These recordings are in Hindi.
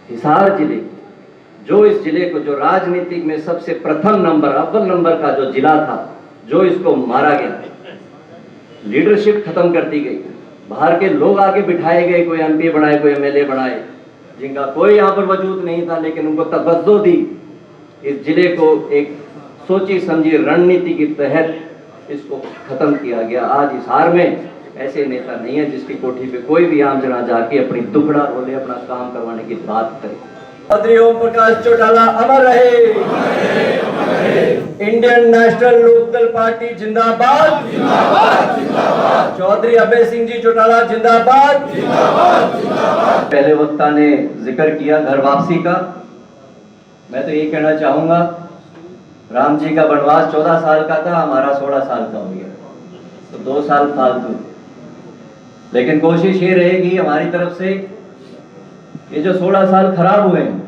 हिसार जिले, जो इस जिले को, जो राजनीतिक में सबसे प्रथम नंबर, अव्वल नंबर का जो जिला था, जो इसको मारा गया, लीडरशिप खत्म कर दी गई, बाहर के लोग आगे बिठाए गए, कोई एमपी बनाए, कोई एमएलए बनाए, जिनका कोई यहाँ पर वजूद नहीं था, लेकिन उनको तवज्जो दी। इस जिले को एक सोची समझी रणनीति के तहत इसको खत्म किया गया। आज हिसार में ऐसे नेता नहीं है जिसकी कोठी पे कोई भी आम जना जाके अपनी दुखड़ा रोले, अपना काम करवाने की बात करे। चौधरी ओम प्रकाश चौटाला अमर रहे। इंडियन नेशनल लोकदल पार्टी जिंदाबाद। चौधरी अभय सिंह जी चौटाला जिंदाबाद। पहले वक्ता ने जिक्र किया घर वापसी का। मैं तो ये कहना चाहूंगा, राम जी का वनवास 14 साल का था, हमारा 16 साल का हो गया, तो 2 साल फालतू। लेकिन कोशिश ये रहेगी हमारी तरफ से, ये जो 16 साल खराब हुए हैं,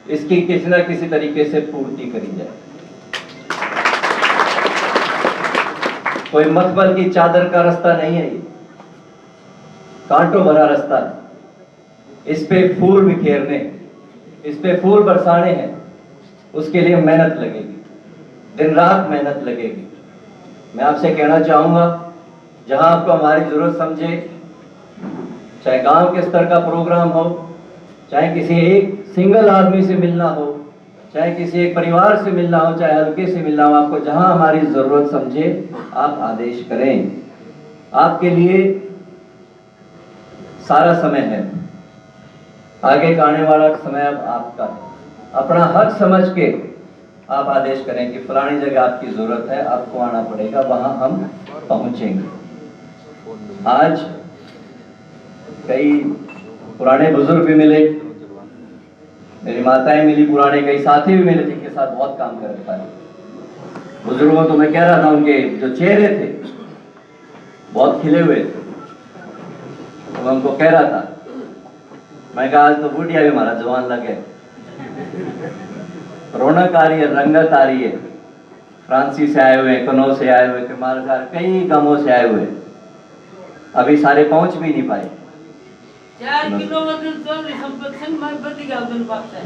इसकी किसी न किसी तरीके से पूर्ति करी जाए। कोई मखमल की चादर का रास्ता नहीं है, ये कांटों भरा रास्ता है। इस पे फूल बिखेरने, इस पे फूल बरसाने हैं, उसके लिए मेहनत लगेगी, दिन रात मेहनत लगेगी। मैं आपसे कहना चाहूंगा, जहां आपको हमारी जरूरत समझे, चाहे गांव के स्तर का प्रोग्राम हो, चाहे किसी एक सिंगल आदमी से मिलना हो, चाहे किसी एक परिवार से मिलना हो, चाहे हल्के से मिलना हो, आपको जहां हमारी जरूरत समझे आप आदेश करें। आपके लिए सारा समय है, आगे का आने वाला समय अब आपका है। अपना हक समझ के आप आदेश करें कि फलानी जगह आपकी जरूरत है, आपको आना पड़ेगा, वहां हम पहुंचेंगे। आज कई पुराने बुजुर्ग भी मिले, मेरी माताएं मिली, पुराने कई साथी भी मिले जिनके साथ बहुत काम कर रखा है। बुजुर्गों तो मैं कह रहा था, उनके जो चेहरे थे बहुत खिले हुए थे, तो मैं उनको कह रहा था, मैं कहा आज तो बूढ़िया भी हमारा जवान लगे, रौनक आ रही है, रंगत आ रही है। फ्रांसी से आए हुए, कनौज से आए हुए, कमालगार, कई गांवों से आए हुए, अभी सारे पहुंच भी नहीं पाए। 4 किलोमीटर चल संपत्ति में बदी गावदन पास है।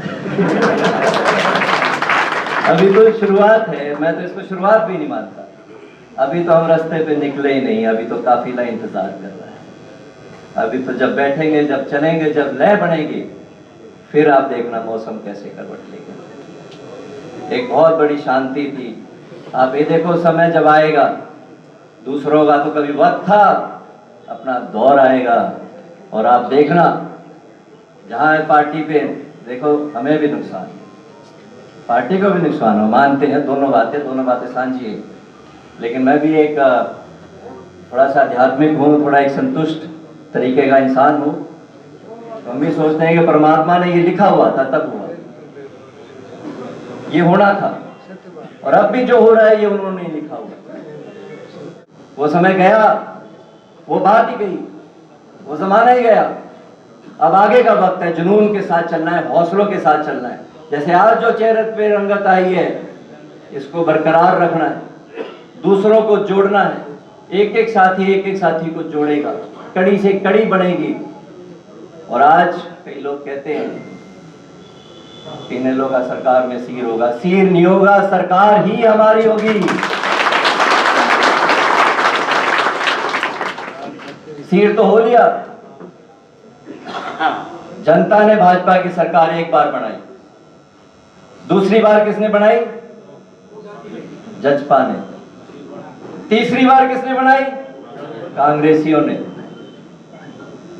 अभी तो शुरुआत है, मैं तो इसको शुरुआत भी नहीं मानता। अभी तो हम रास्ते पे निकले ही नहीं, अभी तो काफिला इंतजार कर रहा है। अभी तो जब बैठेंगे, जब चलेंगे, जब लय बनेगी, फिर आप देखना मौसम कैसे करवट लेगा। एक बहुत बड़ी शांति थी, आप ये देखो समय जब आएगा, दूसरों का तो कभी वक्त था, अपना दौर आएगा और आप देखना जहां पार्टी पे देखो, हमें भी नुकसान, पार्टी को भी नुकसान हो, मानते हैं, दोनों बातें साझी है। लेकिन मैं भी एक थोड़ा सा आध्यात्मिक हूँ, थोड़ा एक संतुष्ट तरीके का इंसान हूँ। तो हम भी सोचते हैं कि परमात्मा ने ये लिखा हुआ था तब हुआ, ये होना था, और अब भी जो हो रहा है ये उन्होंने लिखा हुआ। वो समय गया, वो बात ही गई, वो जमाना ही गया। अब आगे का वक्त है, जुनून के साथ चलना है, हौसलों के साथ चलना है। जैसे आज जो चेहरे पे रंगत आई है, इसको बरकरार रखना है, दूसरों को जोड़ना है। एक एक साथी को जोड़ेगा, कड़ी से कड़ी बनेगी। और आज कई लोग कहते हैं कि इनेलो का सरकार में सिर होगा, सिर नहीं होगा, सरकार ही हमारी होगी। सिर तो हो लिया, जनता ने भाजपा की सरकार एक बार बनाई, दूसरी बार किसने बनाई? जजपा ने। तीसरी बार किसने बनाई? कांग्रेसियों ने।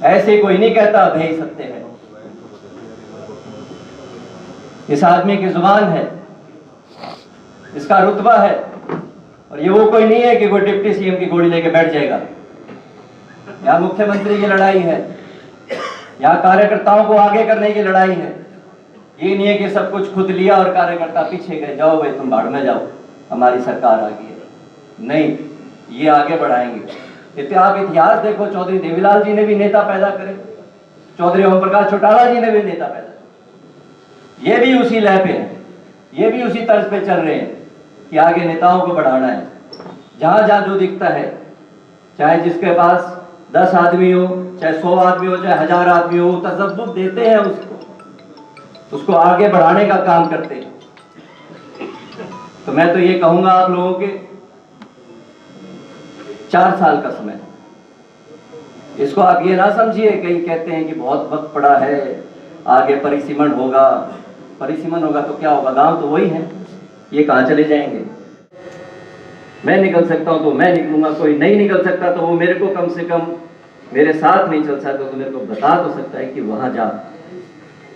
ऐसे कोई नहीं कहता भेज सकते हैं। इस आदमी की जुबान है, इसका रुतबा है, और ये वो कोई नहीं है कि कोई डिप्टी सीएम की गोली लेके बैठ जाएगा। यहाँ मुख्यमंत्री की लड़ाई है, यहाँ कार्यकर्ताओं को आगे करने की लड़ाई है। ये नहीं है कि सब कुछ खुद लिया और कार्यकर्ता पीछे गए, जाओ भाई तुम भाड़ में जाओ, हमारी सरकार आ गई है। नहीं, ये आगे बढ़ाएंगे। आप इतिहास देखो, चौधरी देवीलाल जी ने भी नेता पैदा करे, चौधरी ओम प्रकाश चौटाला जी ने भी नेता पैदा करे। ये भी उसी लय पे है, ये भी उसी तर्ज पे चल रहे हैं कि आगे नेताओं को बढ़ाना है। जहां जहां जो दिखता है, चाहे जिसके पास 10 आदमी हो, चाहे 100 आदमी हो, चाहे 1000 आदमी हो, तसब्बुत देते हैं उसको। उसको आगे बढ़ाने का काम करते। तो मैं तो ये कहूंगा आप लोगों के 4 साल का समय, इसको आप ये ना समझिए, कहीं कहते हैं कि बहुत वक्त पड़ा है, आगे परिसीमन होगा। परिसीमन होगा तो क्या होगा, गांव तो वही है, ये कहाँ चले जाएंगे। मैं निकल सकता हूं तो मैं निकलूंगा, कोई नहीं निकल सकता तो वो मेरे को कम से कम मेरे साथ नहीं चल सकता तो मेरे को बता तो सकता है कि वहां जा।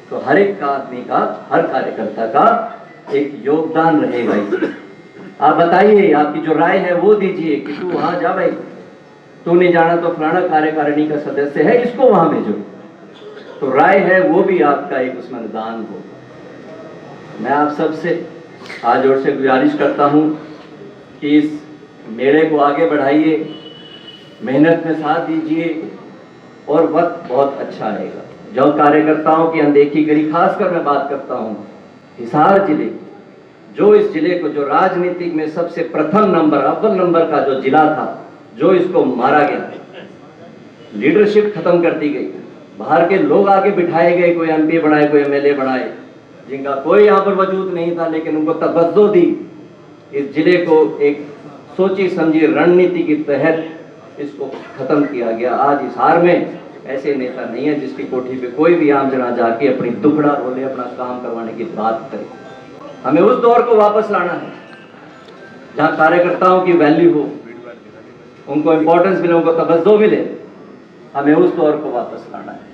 तो हर एक आदमी का, हर कार्यकर्ता का एक योगदान रहेगा इसमें। आप बताइए, आपकी जो राय है वो दीजिए कि तू वहां जा भाई, तू नहीं जाना तो फलाना कार्यकारिणी का सदस्य है, इसको वहां भेजो। तो राय है वो भी आपका एक उसमें दान हो। मैं आप सबसे हाथ जोड़ से गुजारिश करता हूं कि इस मेले को आगे बढ़ाइए, मेहनत में साथ दीजिए और वक्त बहुत अच्छा रहेगा। जो कार्यकर्ताओं की अनदेखी करी, खासकर मैं बात करता हूं हिसार जिले, जो इस जिले को, जो राजनीतिक में सबसे प्रथम नंबर, अव्वल नंबर का जो जिला था, जो इसको मारा गया, लीडरशिप खत्म कर दी गई, बाहर के लोग आगे बिठाए गए, कोई एमपी बनाए, कोई एमएलए बनाए, जिनका कोई यहाँ पर वजूद नहीं था, लेकिन उनको तवज्जो दी। इस जिले को एक सोची समझी रणनीति के तहत इसको खत्म किया गया। आज हिसार में ऐसे नेता नहीं है जिसकी कोठी पे कोई भी आम जना जाके अपनी दुखड़ा रोले, अपना काम करवाने की बात करे। हमें उस दौर को वापस लाना है जहाँ कार्यकर्ताओं की वैल्यू हो, उनको इंपॉर्टेंस मिले, उनको तवज्जो मिले। हमें उस दौर को वापस लाना है।